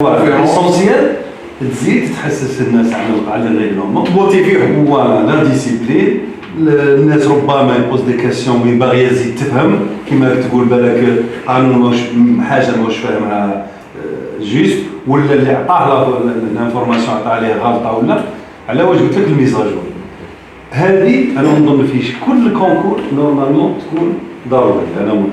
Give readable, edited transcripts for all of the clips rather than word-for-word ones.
l'essentiel تزيد تحسس الناس على الريغلومون موتيفيهم فوالا لا ديسيبلين. الناس ربما يبوز دي كاسيون وين باغي يزيد تفهم كيما تقول بالك قانون واش حاجه ماهوش فاهمها جوست ولا اللي عطاه الانفورماسيون عطاها عليه غلطه ولا على واش قلت لك الميزاجور هذه انا نظن فيش كل كونكور نورمالمون تكون ضروري انا مهم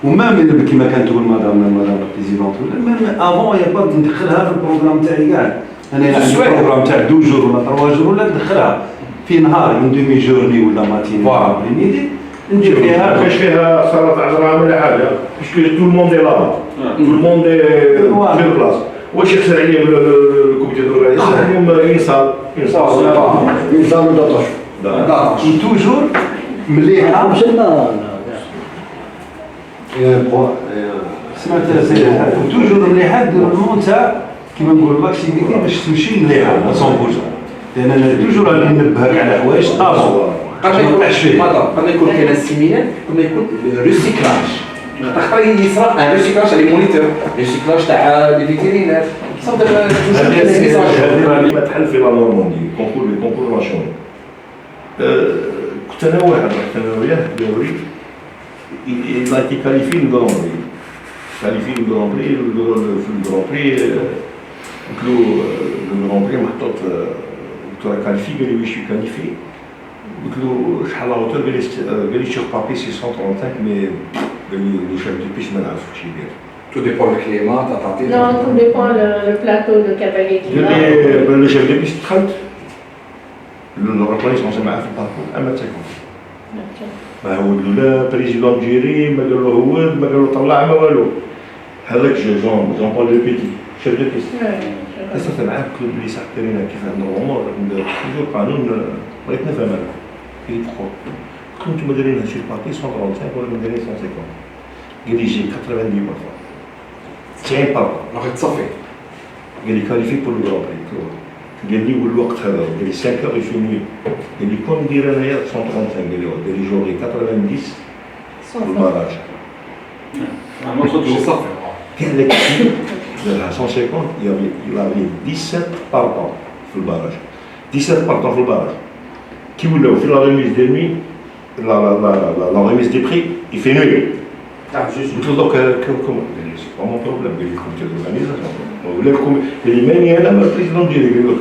وما من كما كانت تقول مدام بريزيدونت ولا ميم افون يا با ندخلها في البروغرام تاعي كاع انا عندي البروغرام تاع 2 جور ولا 3 جور ولا ندخلها في نهار من دومي جورني ولا ماتيني ولا بريميدي ندير فيها كاش فيها صارت 10 ولا حاجه باسكو تو الموند لا تو الموند في البلاص واش يخسر عليهم الكوميتي دو يخسر عليهم انسان داتاش توجور مليحه سمعت توجور مليحه دير المون تاع كيما نقولوا لاكتيفيتي باش تمشي مليحه 100% لان انا توجور راني ننبهك على حوايج طازو قد يكون كاين السيمينار قد يكون ريسيكلاج تقدر يصرا ان ريسيكلاج على المونيتور ريسيكلاج تاع لي فيتيرينير صدق هذه ما تحل في لا نورماندي كونكور ناسيونال كنت انا واحد رحت انا وياه دوري il a été qualifié le Grand Prix. Qualifié le Grand Prix, le Grand Prix, le Grand Prix محطوط tu as qualifié قال لي oui je suis qualifié. قلت له شحال لا هوتور قال لي sur papier c'est 135 mais قال لي le chef de piste ما نعرف واش يدير. Tout dépend du climat, t'as Non, tout dépend le plateau de cavalier qui va. Le chef de piste دخلت le reconnaissance معاه في الباركور اما تاكل. ما هو لا بريزيدون جيري ما قال له هو ما قال له طلع ما والو هذاك جون بول لو بيتي شيف دو بيست اتصلت معاه قلت له بلي صاحبي لينا كيف نورمالمون توجور قانون بغيت نفهم انا قال لي بخور قلت له نتوما دايرين هادشي الباكي 135 ولا دايرين 150 قال لي جي 90 بارفوا 90 بارفوا باغي تصفي قال لي كاليفي بور لو غران بري قال لي والوقت هذا قال لي 5 heures il fait nuit قال لي كون ندير انايا 135 قال لي جوري 90 في الباراج ما صدقش يصفي كان لك دارها 150 il avait 17 partants في الباراج 17 partants في الباراج كي ولاو في لا ريميز دي نوي لا ريميز دي بري il fait nuit قلت له دوك كوم قال لي سي با مون بروبليم قال لي كوميتي دورغانيزاسيون ولا اللي ماني انا ما البريزيدون ديالي قال لك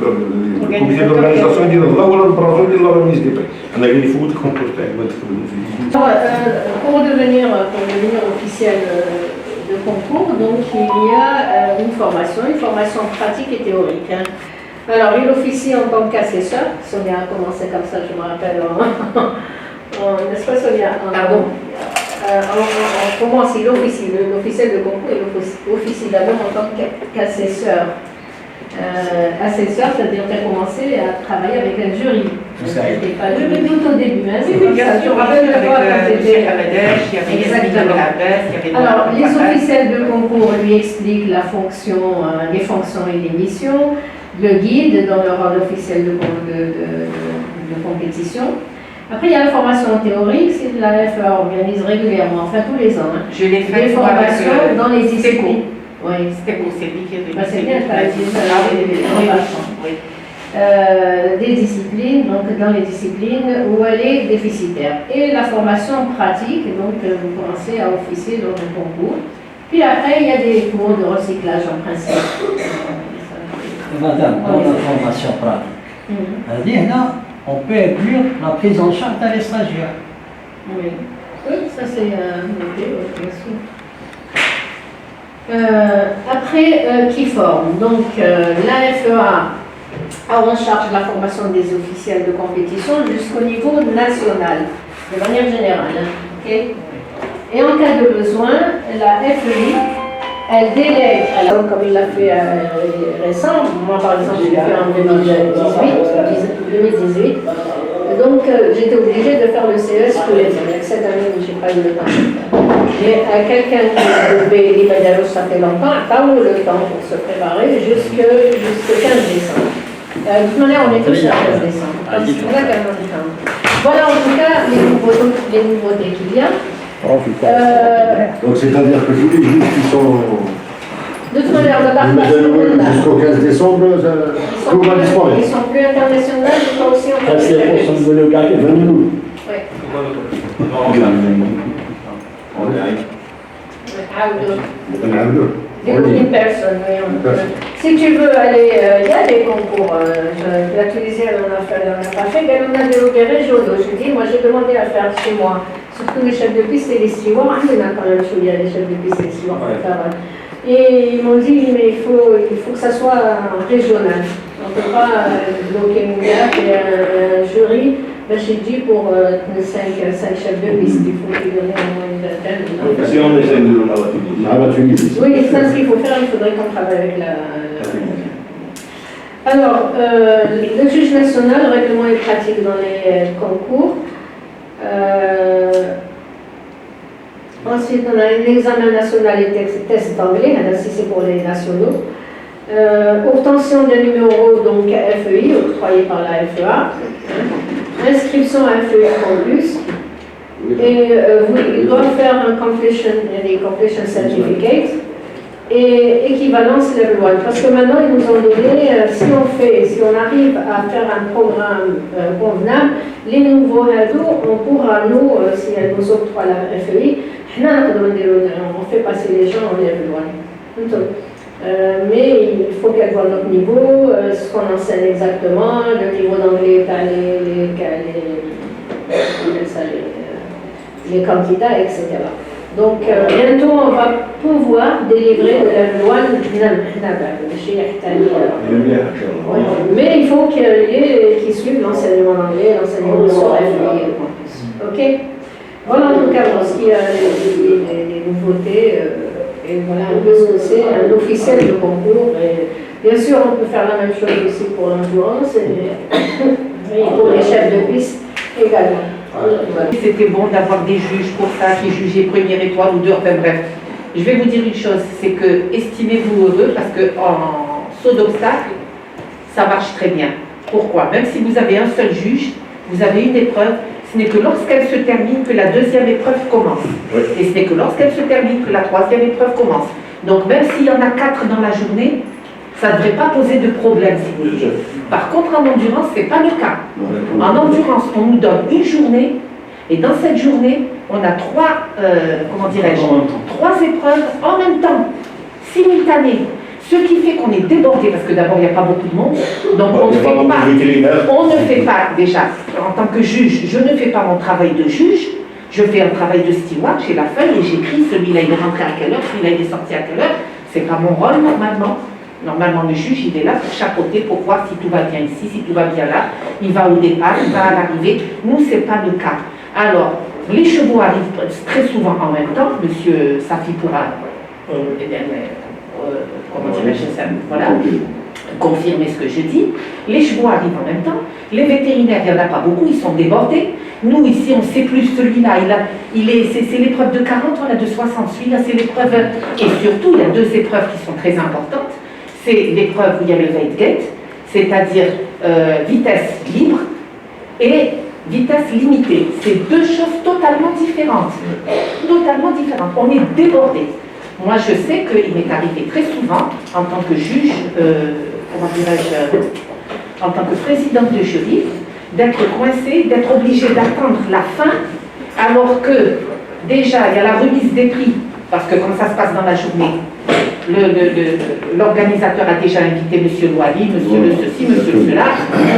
الكوميتي دورغانيزاسيون ديال الله ولا البرازون ديال لا ريميز دي بري انا قال لي فوت الكونكور تاعي ما تدخل فيه. Pour devenir officiel de concours, donc il y a une formation pratique et théorique. Hein. Alors il officie en tant qu'assesseur. Sonia a commencé comme ça, je me rappelle. N'est-ce pas Sonia? Pardon. On commence, il officie, l'officiel de concours, il officie d'abord en tant qu'assesseur. Assesseur, c'est-à-dire qu'il a commencé à travailler avec un jury. C'était pas le tout au début. Hein, oui, bien sûr, je me rappelle avec Cheikh Abadash, il y avait exactement. Alors, les officiels de concours lui expliquent les fonctions et les missions, le guide dans le rôle officiel de compétition. Après, il y a la formation théorique, c'est la FA organise régulièrement, enfin tous les ans. Hein. Je l'ai fait des formations dans les disciplines. Oui, c'était beau, c'est lui qui avait c'est bien, des disciplines, donc dans les disciplines où elle est déficitaire. Et la formation pratique, donc vous commencez à officier dans le concours. Puis après, il y a des cours de recyclage en principe. Madame, dans la formation pratique, on peut inclure la prise en charge des stagiaires. Oui, ça c'est noté, bien sûr. Après, qui forme? Donc, la FEA a en charge la formation des officiels de compétition jusqu'au niveau national, de manière générale. Hein, okay? Et en cas de besoin, la FEI, elle délègue, alors, comme il l'a fait récent, moi par exemple, je l'ai fait en 2018. Donc, j'étais obligée de faire le CES tous les ans. Cette année, je n'ai pas eu le temps de le faire. J'ai quelqu'un qui devait l'Ibadalo, ça fait longtemps, pas eu le temps pour se préparer jusqu'au 15 décembre. De toute manière, on est tous à 15 décembre. Voilà en tout cas les nouveautés qu'il y a. Donc c'est-à-dire que tous les juges qui sont De toute manière, on a pas Jusqu'au 15 décembre, tout va disparaître. Ils sont plus internationaux, ils sont aussi en Restez pour son le gars qui est 20 minutes. Oui. Une personne, oui. Si tu veux aller, il y a des concours. La Tunisie, elle en a pas fait, mais on a des loquets régionaux. Je dis, moi j'ai demandé à faire chez moi, surtout les chefs de piste et les stewards. Il y en a quand même il y a les chefs de piste et les stewards. Et ils m'ont dit, mais il faut que ça soit régional. On ne peut pas bloquer une gare et un jury. Ben, j'ai dit pour 5 chefs de piste, il faut qu'ils donnent au moins une vingtaine. Si on essaie de la Tunisie. Oui, ça, ce qu'il faut faire, il faudrait qu'on travaille avec la... Alors, le juge national, règlement et pratique dans les concours. Ensuite, on a l'examen national et test d'anglais, si c'est pour les nationaux. Obtention des numéros, donc FEI, octroyés par la FEA. Inscription à FEI Campus. Et ils doivent faire un completion certificate et équivalence level 1. Parce que maintenant, ils nous ont donné, si on arrive à faire un programme convenable, les nouveaux ados, on pourra, nous, si elles nous octroient la FEI, on fait passer les gens en level 1. Mais il faut qu'elles voient notre niveau, ce qu'on enseigne exactement, le niveau d'anglais, les candidats, etc. Donc bientôt on va pouvoir délivrer de la loi. Mais il faut qu'ils suivent l'enseignement d'anglais, l'enseignement sur FEI. Ok. Voilà en tout cas pour ce qui a les nouveautés. Et voilà un peu ce que c'est, un officiel de concours. Et bien sûr, on peut faire la même chose aussi pour l'endurance et pour les chefs de piste également. C'était bon d'avoir des juges pour ça, qui jugeaient première étoile ou deux, enfin bref. Je vais vous dire une chose, c'est que estimez-vous heureux parce qu'en saut d'obstacle, ça marche très bien. Pourquoi? Même si vous avez un seul juge, vous avez une épreuve, ce n'est que lorsqu'elle se termine que la deuxième épreuve commence. Oui. Et ce n'est que lorsqu'elle se termine que la troisième épreuve commence. Donc même s'il y en a 4 dans la journée, ça ne devrait pas poser de problème, si vous voulez. Par contre, en endurance, ce n'est pas le cas. En endurance, on nous donne une journée, et dans cette journée, on a 3 épreuves en même temps, simultanées. Ce qui fait qu'on est débordé, parce que d'abord, il n'y a pas beaucoup de monde. Donc, on ne fait pas, déjà, en tant que juge, je ne fais pas mon travail de juge, je fais un travail de steward, j'ai la feuille et j'écris, celui-là il est rentré à quelle heure, celui-là il est sorti à quelle heure. Ce n'est pas mon rôle normalement. Normalement, le juge, il est là pour chapeauter, pour voir si tout va bien ici, si tout va bien là. Il va au départ, il va à l'arrivée. Nous, ce n'est pas le cas. Alors, les chevaux arrivent très souvent en même temps. Monsieur Safi pourra voilà, confirmer ce que je dis. Les chevaux arrivent en même temps. Les vétérinaires, il n'y en a pas beaucoup, ils sont débordés. Nous, ici, on ne sait plus celui-là. C'est l'épreuve de 40, on a de 60. Celui-là, c'est l'épreuve. Et surtout, il y a 2 épreuves qui sont très importantes. C'est l'épreuve où il y a le weight gate, c'est-à-dire vitesse libre et vitesse limitée. C'est 2 choses totalement différentes. Totalement différentes. On est débordé. Moi, je sais qu'il m'est arrivé très souvent, en tant que juge, en tant que présidente de jury, d'être coincée, d'être obligée d'attendre la fin, alors que déjà, il y a la remise des prix, parce que comme ça se passe dans la journée, l'organisateur a déjà invité monsieur Louali, monsieur le ceci, monsieur le cela.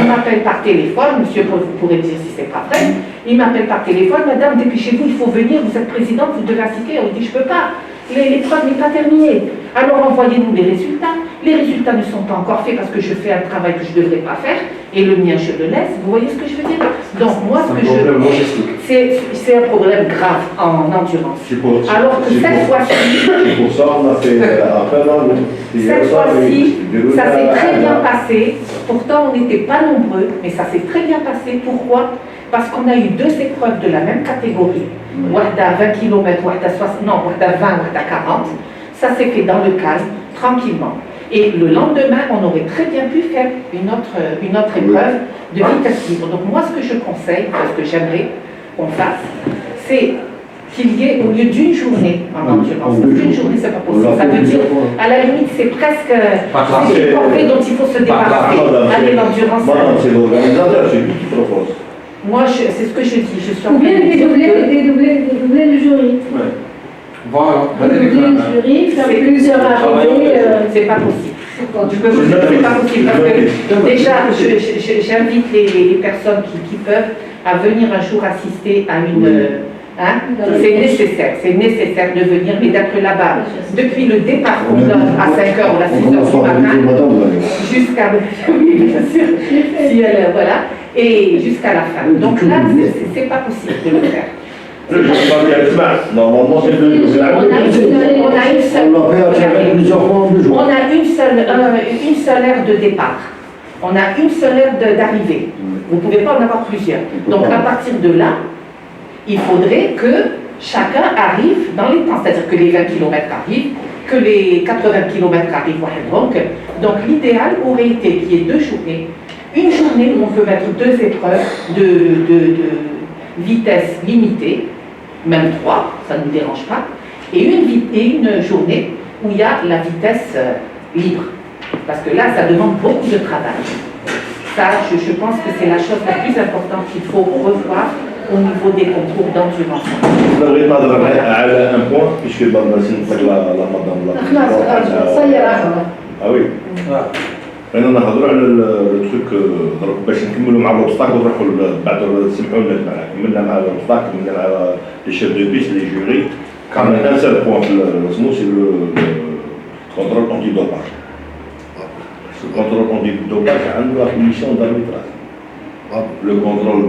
On m'appelle par téléphone, monsieur, vous pourrez dire si c'est pas vrai. Il m'appelle par téléphone, madame, dépêchez-vous, il faut venir, vous êtes présidente, vous devez assister. On dit, je peux pas, l'épreuve n'est pas terminée. Alors envoyez-nous les résultats. Les résultats ne sont pas encore faits parce que je fais un travail que je ne devrais pas faire, et le mien, je le laisse. Vous voyez ce que je veux dire? Donc moi, ce que c'est un problème grave en endurance. Alors que cette fois-ci, pour ça, on a fait appel à nous. Cette fois-ci, ça s'est très bien passé. Pourtant, on n'était pas nombreux, mais ça s'est très bien passé. Pourquoi? Parce qu'on a eu 2 épreuves de la même catégorie. Wahda 20 km, Wahda 60, non, Wahda 20, Wahda 40. Ça s'est fait dans le calme, tranquillement. Et le lendemain, on aurait très bien pu faire une autre épreuve de vitesse libre. Donc moi, ce que je conseille, ce que j'aimerais qu'on fasse, c'est qu'il y ait au lieu d'une journée en endurance. Une journée, c'est pas possible. Ça veut dire, à la limite, c'est presque une corvée dont il faut se débarrasser. Allez, l'endurance. Madame, c'est l'organisateur, c'est lui qui propose. Moi, c'est ce que je dis. Je suis en Ou train bien de dire que dédoubler le jury. Voilà. Dédoubler le jury, faire plusieurs arrivées. c'est pas possible. Je peux vous dire que c'est pas possible parce que déjà, j'invite les personnes qui peuvent à venir un jour assister à une. C'est nécessaire de venir, mais d'être là-bas depuis le départ qu'on donne à 5h ou à 6h du matin jusqu'à oui, bien sûr, si elle, voilà, et jusqu'à la fin. Donc là, c'est pas possible de le faire. Normalement, c'est on a une seule heure de départ. On a une seule heure d'arrivée. Vous ne pouvez pas en avoir plusieurs. Donc à partir de là, il faudrait que chacun arrive dans les temps. C'est-à-dire que les 20 km arrivent, que les 80 km arrivent. Donc l'idéal aurait été qu'il y ait 2 journées. Une journée où on peut mettre 2 épreuves de vitesse limitée, même 3, ça ne nous dérange pas, et une journée où il y a la vitesse libre. Parce que là, ça demande beaucoup de travail. Ça, je pense que c'est la chose la plus importante qu'il faut revoir au niveau des concours d'endurance. Je voudrais pas à un point, puisque la madame Ah oui. انا نهضروا على التروك ضرب باش نكملوا مع لوبستاك ونروحوا بعد سمحوا لنا كملنا مع لوبستاك كملنا مع لي شيف دو بيس لي جوري كان ان سيل بوان في الاسمو سي لو كونترول اونتي دوباج الكونترول اونتي دوباج عنده لا كوميسيون داربيتراج لو كونترول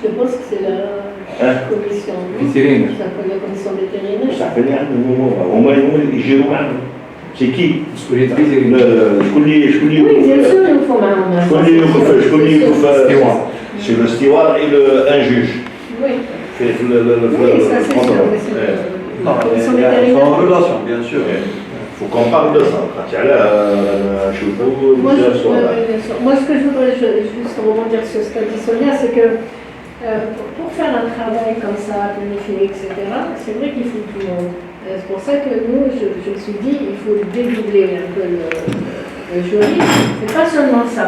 Je pense que c'est la commission vétérinaire. La commission vétérinaire. Ça fait rien, هما اللي يجيروا معنا. C'est qui مسؤولية vétérinaire. Oui, bien sûr, il faut C'est le steward et un juge. Oui. C'est Oui, ça c'est sûr. Il y a une relation, bien sûr. Il faut qu'on parle de ça. Moi, ce que je voudrais juste rebondir sur ce qu'a dit Sonia, c'est que pour faire un travail comme ça, planifié, etc., c'est vrai qu'il faut tout le monde. C'est pour ça que nous, je me suis dit, il faut dédoubler un peu le jury. Mais pas seulement ça.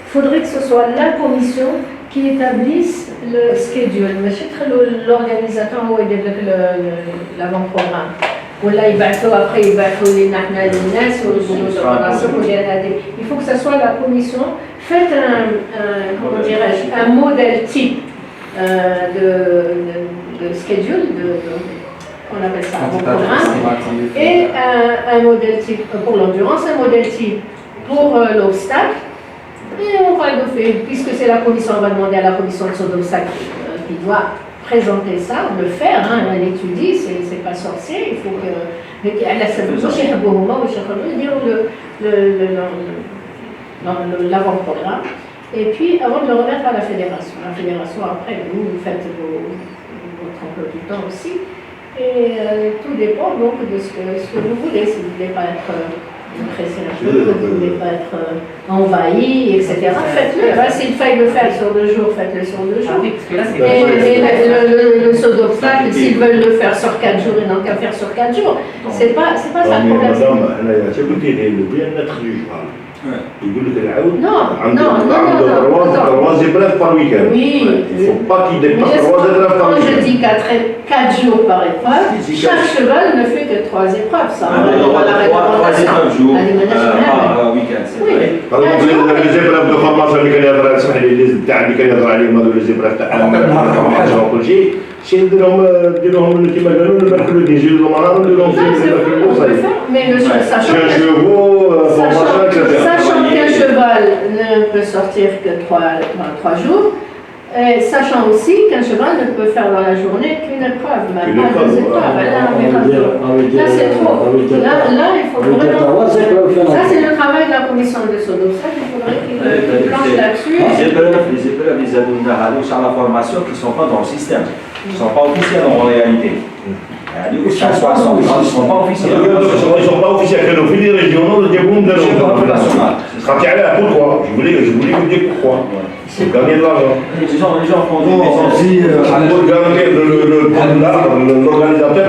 Il faudrait que ce soit la commission qui établisse le schedule. Mais c'est très l'organisateur où il y a l'avant-programme. Voilà, après il va faire les NAS ou il faut que ce soit la commission. Faites un modèle type de schedule, on appelle ça un programme, et un modèle type pour l'endurance, un modèle type pour l'obstacle, et on va le faire, puisque c'est la commission, on va demander à la commission de saut d'obstacle qui doit présenter ça, le faire, hein, elle étudie, c'est pas sorcier, il faut que l'avant-programme, et puis avant de le remettre à la fédération. La fédération, après, vous faites votre emploi du temps aussi, et tout dépend donc de ce que vous voulez, si vous ne voulez pas être pressé un peu, si vous ne voulez pas être envahi, etc. Faites-le. S'il fallait le faire sur 2 jours, faites-le sur 2 jours. Et le saut d'obstacle, s'ils veulent le faire sur 4 jours, ils n'ont qu'à faire sur 4 jours. C'est pas ça le problème. يقول لك العود Non, عنده non. 3 épreuves par week-end. Oui. Il ne faut pas qu'il dépasse 3 épreuves par Quand week-end. je dis 4 jours par épreuve, chaque cheval ne fait que 3 épreuves. Ça, on va la réglementation. 3 jours par week-end. Oui. Par exemple, les épreuves de formation اللي كان يهضر اسمح لي اللي كان يهضر عليهم هذو لي épreuves تاع كل شيء سي نديروهم كيما قالوا المركلودي نجيو للمرض ونديروهم في Mais sachant qu'un cheval ne peut sortir que 3 jours, sachant aussi qu'un cheval ne peut faire dans la journée qu'une épreuve, même pas 2 épreuves. Là, c'est trop. Là, il faut vraiment... Ça, c'est le travail de la commission de saut d'obstacle. Il faudrait qu'il planche là-dessus. Les épreuves, les adultes sur la formation qui ne sont pas dans le système, qui ne sont pas officiels en réalité. Ils ne sont pas officiels. Ils ne sont pas officiels, que nos filles régionaux, le diabon de national. Pourquoi? Je voulais vous dire pourquoi. C'est gagner de l'argent. Les gens font Non, aussi, Pour gagner l'organisateur,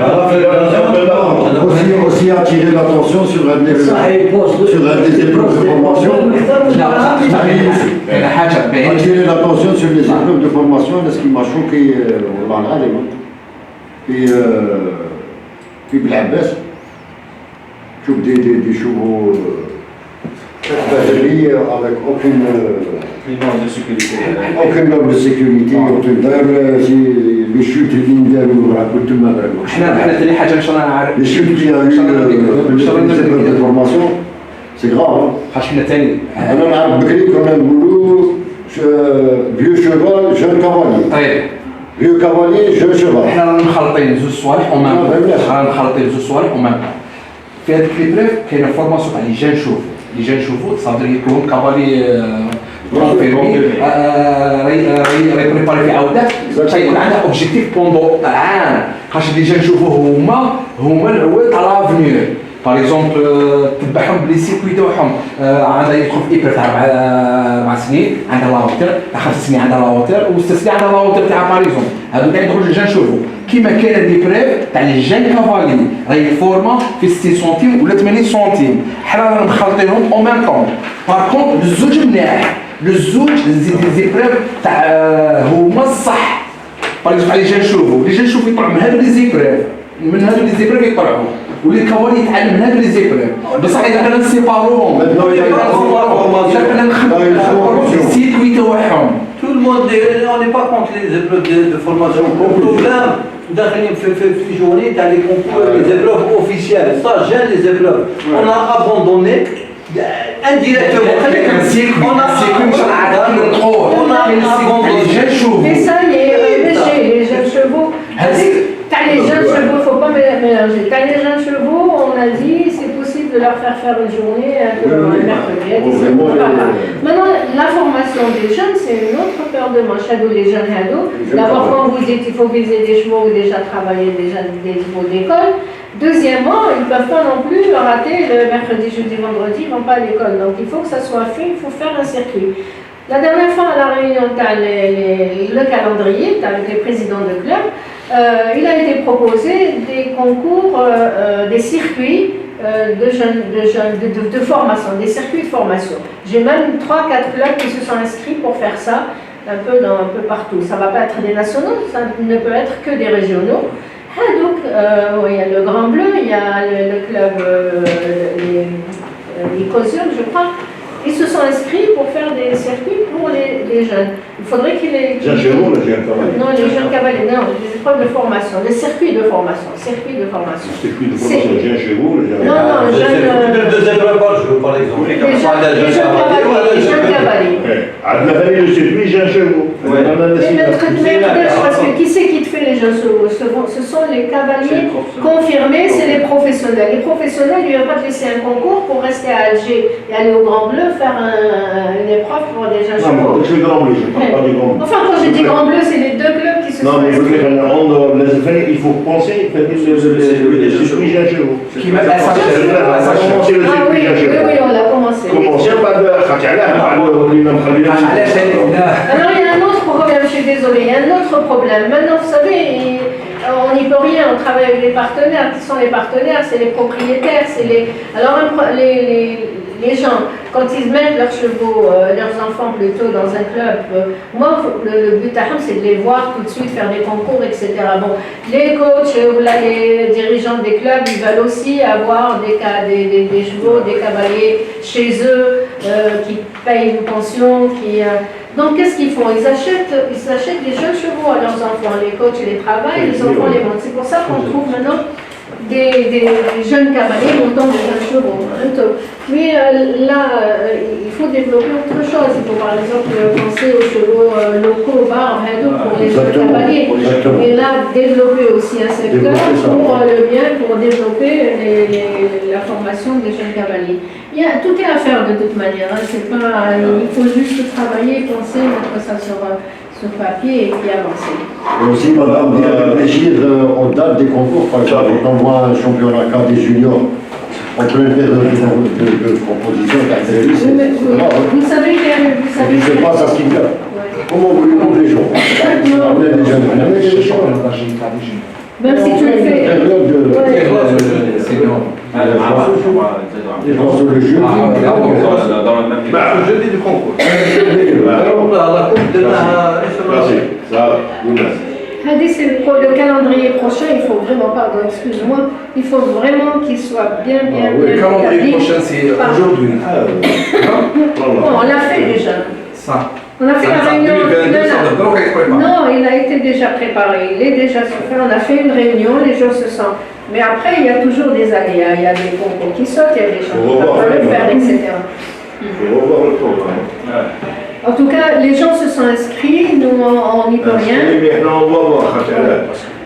aussi attirer l'attention sur un des épreuves de formation. Attirer l'attention sur les épreuves de formation, ce qui m'a choqué dans l'année. Puis Blabbes, je trouve des chevaux avec aucune norme de sécurité, les chutes les chutes qu'il y a eu de formation, c'est grave. Alors, on a Bekri, comme un boulot, vieux cheval, jeune cavalier. Vieux cavalier, jeune cheval. احنا رانا مخلطين زوج صوالح ومام في هذيك لي بريف كاينه فورماسيون تاع لي جان شوفو صافي يكون كافالي كونفيرمي راهي بريباري في عاودات تيكون عندها اوبجيكتيف بوندو عام خاطر لي جان شوفو هما العواد تاع لافنيور باغ اكزومبل تبعهم بلي سيركوي تاعهم عندها يدخل في ايبر تاع 4 سنين عندها لاوتر تاع 5 سنين عندها لاوتر و 6 سنين عندها لاوتر تاع باغ اكزومبل هادو كاع يدخلوا لي جان شوفو كيما كاين دي بريف تاع لي جان كافالي راهي فورما في 60 سنتيم ولا 80 سنتيم حنا رانا مخلطينهم او ميم طون باغ كونط الزوج ملاح الزوج دي بريف تاع هما الصح باغ اكزومبل لي جان شوفو يطلعوا من هادو لي زيبريف يطلعوا ولي كوالي يتعلم من هذا لي زيبريف بصح اذا كنا نسيباروهم اذا كنا نخدموا السيركوي تاعهم Tout le monde, on n'est pas contre les épreuves de formation. Le problème, داخلين في journée, dans les concours, les épreuves officielles. Ça gêne les épreuves. On a abandonné indirectement. On a abandonné. Mais ça y est, les jeunes chevaux. T'as les jeunes chevaux, il ne faut pas mélanger. T'as les jeunes chevaux, on a dit, c'est possible de leur faire une journée un peu le mercredi. Maintenant, la formation des jeunes, c'est une autre paire de manches. Les jeunes ados. D'abord, quand vous dites qu'il faut viser des chevaux ou déjà travailler déjà des niveaux d'école. Deuxièmement, ils ne peuvent pas non plus rater le mercredi, jeudi, vendredi, ils ne vont pas à l'école. Donc, il faut que ça soit fait, il faut faire un circuit. La dernière fois à la réunion, tu as le calendrier, avec les présidents de club. Il a été proposé des concours, des circuits de formation, des circuits de formation. J'ai même 3-4 clubs qui se sont inscrits pour faire ça, un peu partout. Ça ne va pas être des nationaux, ça ne peut être que des régionaux. Donc, il y a le Grand Bleu, il y a le club, les Causules, je crois. Ils se sont inscrits pour faire des circuits pour les jeunes. Il faudrait qu'il ait... Non, les jeunes cavaliers, non, les épreuves de formation, les circuits de formation. Circuit de formation, jeunes chevaux, Non, jeunes... Deux épreuves par jour, par exemple. Les jeunes cavaliers. Le circuit, jeunes chevaux. Parce que qui c'est qui te fait les jeunes chevaux? Ce sont les cavaliers confirmés, c'est les professionnels. Les professionnels, ils ne vont pas te laisser un concours pour rester à Alger et aller au Grand Bleu faire une épreuve pour des jeunes chevaux. Non, je Grand Bleu, je parle pas du Grand Bleu. Enfin, quand je dis Grand Bleu, c'est les deux clubs qui se sont inscrits. Il faut penser le circuit jeunes chevaux. qui va Oui, on l'a commencé. Alors, il y a un autre problème, je suis désolée, il y a un autre problème. Maintenant, vous savez, on n'y peut rien, on travaille avec les partenaires. Qui sont les partenaires? C'est les propriétaires, c'est les... Alors, les gens, quand ils mettent leurs chevaux, leurs enfants plutôt dans un club, moi, le but à c'est de les voir tout de suite faire des concours, etc. Bon, les coachs ou les dirigeants des clubs, ils veulent aussi avoir des chevaux, des cavaliers chez eux, qui payent une pension, Donc, qu'est-ce qu'ils font? Ils achètent des jeunes chevaux à leurs enfants. Les coachs les travaillent, les enfants les montent. C'est pour ça qu'on trouve maintenant des jeunes cavaliers montant des jeunes chevaux. Mais là, il faut développer autre chose. Il faut par exemple penser aux chevaux locaux, pour les jeunes cavaliers. Et là, développer aussi un secteur pour le bien, pour développer la formation des jeunes cavaliers. Tout est à faire de toute manière. Il faut juste travailler, penser, mettre ça sur papier et puis avancer. Et aussi, madame, bien réfléchir aux dates des concours. Par exemple, quand on voit un championnat des juniors, en plein de composition, Vous savez je ne sais pas ça ce qu'il y a. Comment voulez-vous que les gens même si tu le fais. C'est non. Les gens sur le jeu. Dans le même Bah, jeudi du concours. Voilà. La coupe de la... Ça, Hadi, c'est pour le calendrier prochain, il faut vraiment, pardon, excuse-moi, il faut vraiment qu'il soit bien Le calendrier établi. prochain, c'est aujourd'hui. Bon, on l'a fait déjà. Ça. On a fait la réunion. 2022, ça doit donc être préparé. Non, il a été déjà préparé, il est déjà fait. On a fait une réunion, les gens se sentent. Mais après, il y a toujours des aléas, il y a des concours qui sautent, il y a des choses qui ne peuvent pas le faire, etc. il faut revoir le programme. En tout cas, les gens se sont inscrits, nous on n'y peut rien. Mais maintenant, on va voir.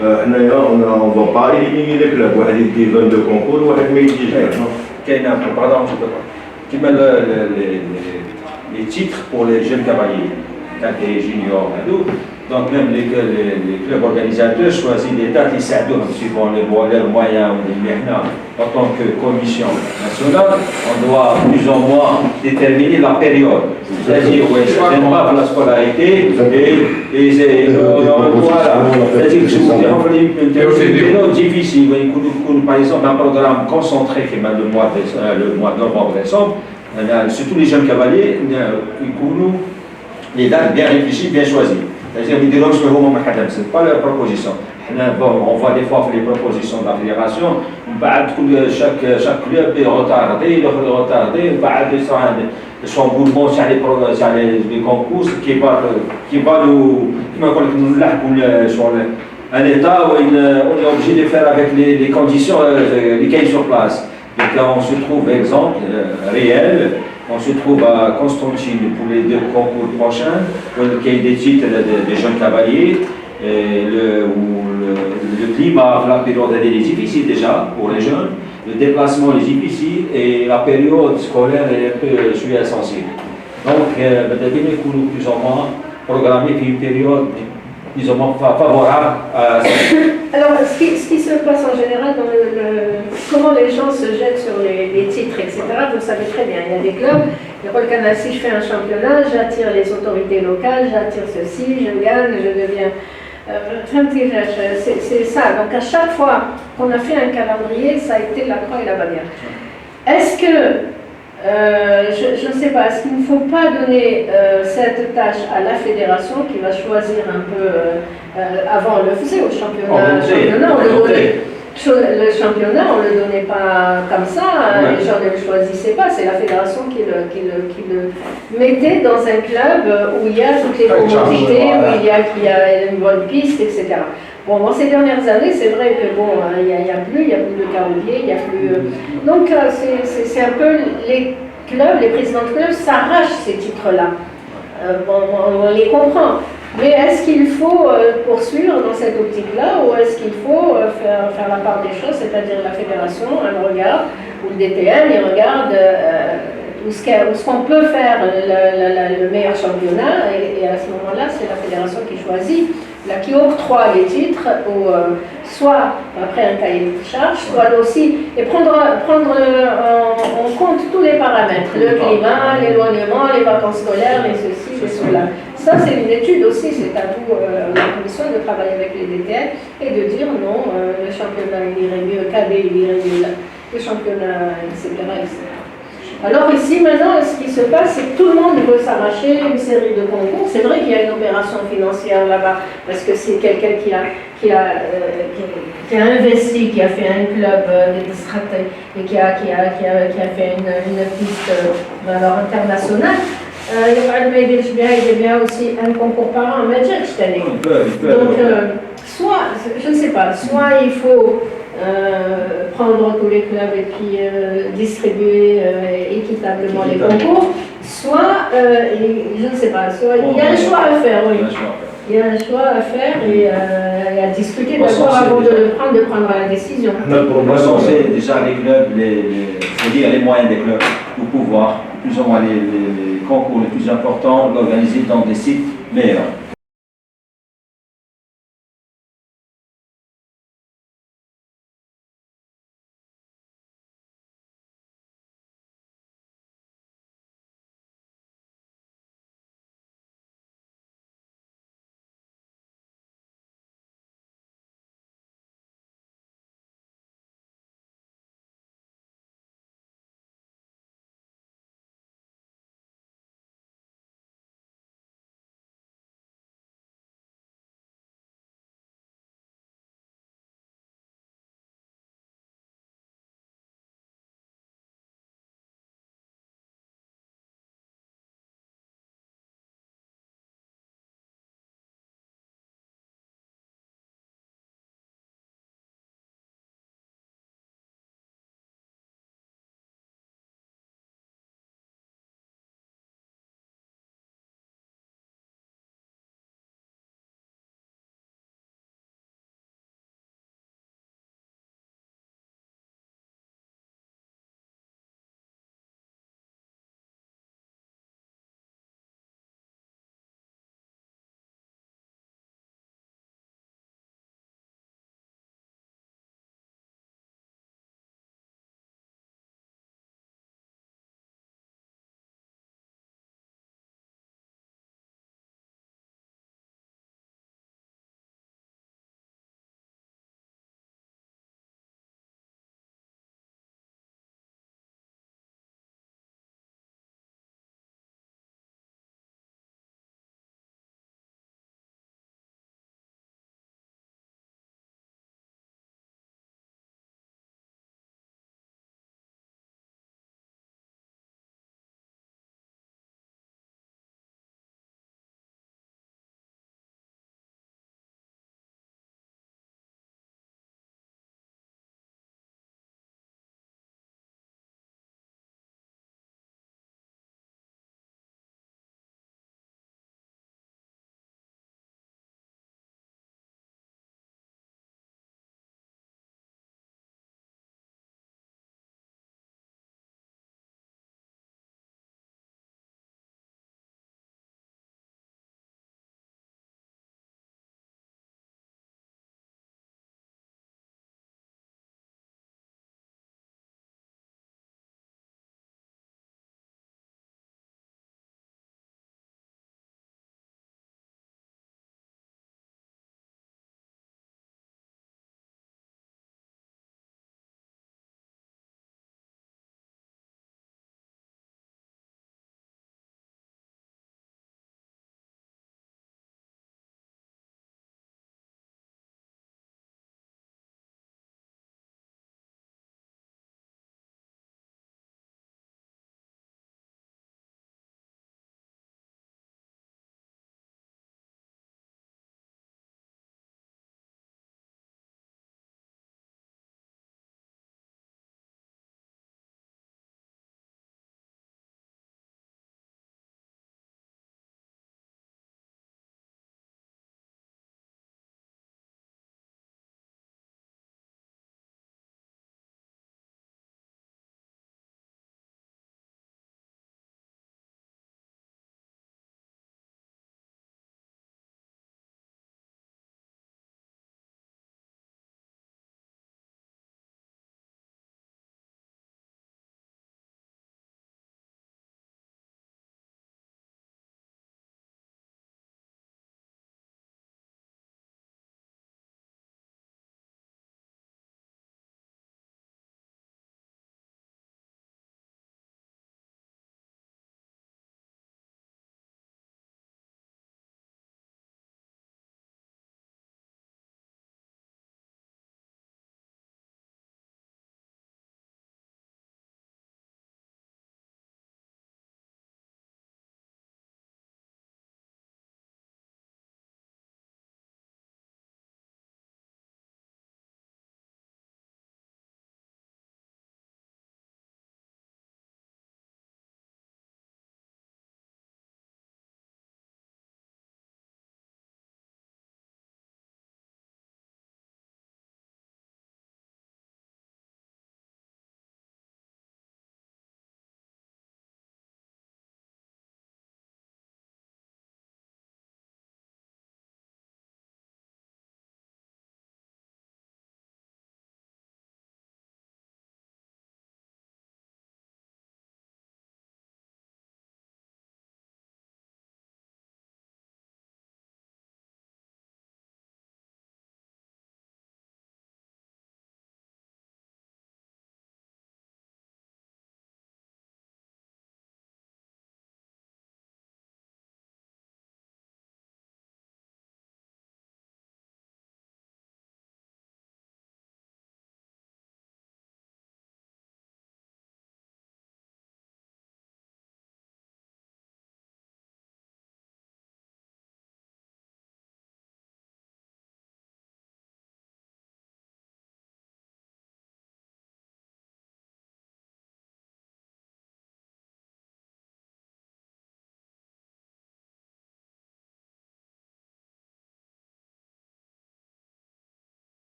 On ne va pas éliminer les clubs. واحد يدي 22 concours, واحد ما يديش. Pardon, je peux pas. Qui met les titres pour les jeunes cavaliers, cadets, juniors, et tout. Donc même les clubs organisateurs choisissent des dates, ils s'adonnent suivant leurs moyens ou les moyens. En tant que commission nationale, on doit plus ou moins déterminer la période. C'est-à-dire, oui, ça démarre la scolarité et c'est voilà. C'est-à-dire que c'est une période difficile. Par exemple, un programme concentré qui est le mois de novembre-décembre, surtout les jeunes cavaliers, les dates bien réfléchies, bien choisies. C'est-à-dire que ce n'est pas leur proposition. On voit des fois les propositions de la fédération, chaque club est retardé, le chamboulement sur les concours qui va nous sur un état où on est obligé de faire avec les conditions lesquelles sur place. Donc là, on se trouve, exemple réel, on se trouve à Constantine pour les 2 concours prochains, qui est des titres des jeunes cavaliers, où le climat, la période elle est difficile déjà pour les jeunes, le déplacement est difficile et la période scolaire est un peu sensible. Donc, peut-être plus ou moins programmer une période plus ou moins favorable à ça. Alors, ce qui se passe en général dans comment les gens se jettent sur les titres, etc., vous le savez très bien. Il y a des clubs, si je fais un championnat, j'attire les autorités locales, j'attire ceci, je gagne, je deviens... c'est ça. Donc, à chaque fois qu'on a fait un calendrier, ça a été la croix et la bannière. Est-ce que... je ne sais pas, est-ce qu'il ne faut pas donner cette tâche à la fédération qui va choisir un peu, avant on le faisait au championnat, le championnat on ne le donnait pas comme ça, les gens ne le choisissaient pas, c'est la fédération qui le mettait dans un club où il y a toutes les commodités, où il y a une bonne piste, etc. Bon, dans ces dernières années, c'est vrai que bon, il n'y a plus de carolier, il n'y a plus... Donc, c'est un peu les clubs, les présidents de clubs s'arrachent ces titres-là. On les comprend. Mais est-ce qu'il faut poursuivre dans cette optique-là ou est-ce qu'il faut faire la part des choses, c'est-à-dire la fédération, elle regarde, ou le DTN, il regarde où ce qu'on peut faire le meilleur championnat et à ce moment-là, c'est la fédération qui choisit. Qui octroie les titres, soit après un cahier de charge, soit aussi, et prendre en compte tous les paramètres, le climat, l'éloignement, les vacances scolaires, les ceci, les cela. Ça, c'est une étude aussi, c'est à vous, la commission, de travailler avec les DTN et de dire non, le championnat il irait mieux, cadet il irait mieux, le championnat, etc., etc. Alors ici, maintenant, ce qui se passe, c'est que tout le monde veut s'arracher une série de concours. C'est vrai qu'il y a une opération financière là-bas, parce que c'est quelqu'un qui a investi, qui a fait un club et qui a fait une piste internationale. Il y a bien aussi un concours par an, mais cette année. Donc, soit, je ne sais pas, soit il faut prendre tous les clubs et puis distribuer équitablement les concours, soit, je ne sais pas, soit il y a un choix à faire, oui. Il y a un choix à faire et à discuter d'abord avant de prendre la décision. Pour recenser déjà les clubs, c'est-à-dire les moyens des clubs, pour pouvoir plus ou moins les concours les plus importants, l'organiser dans des sites meilleurs.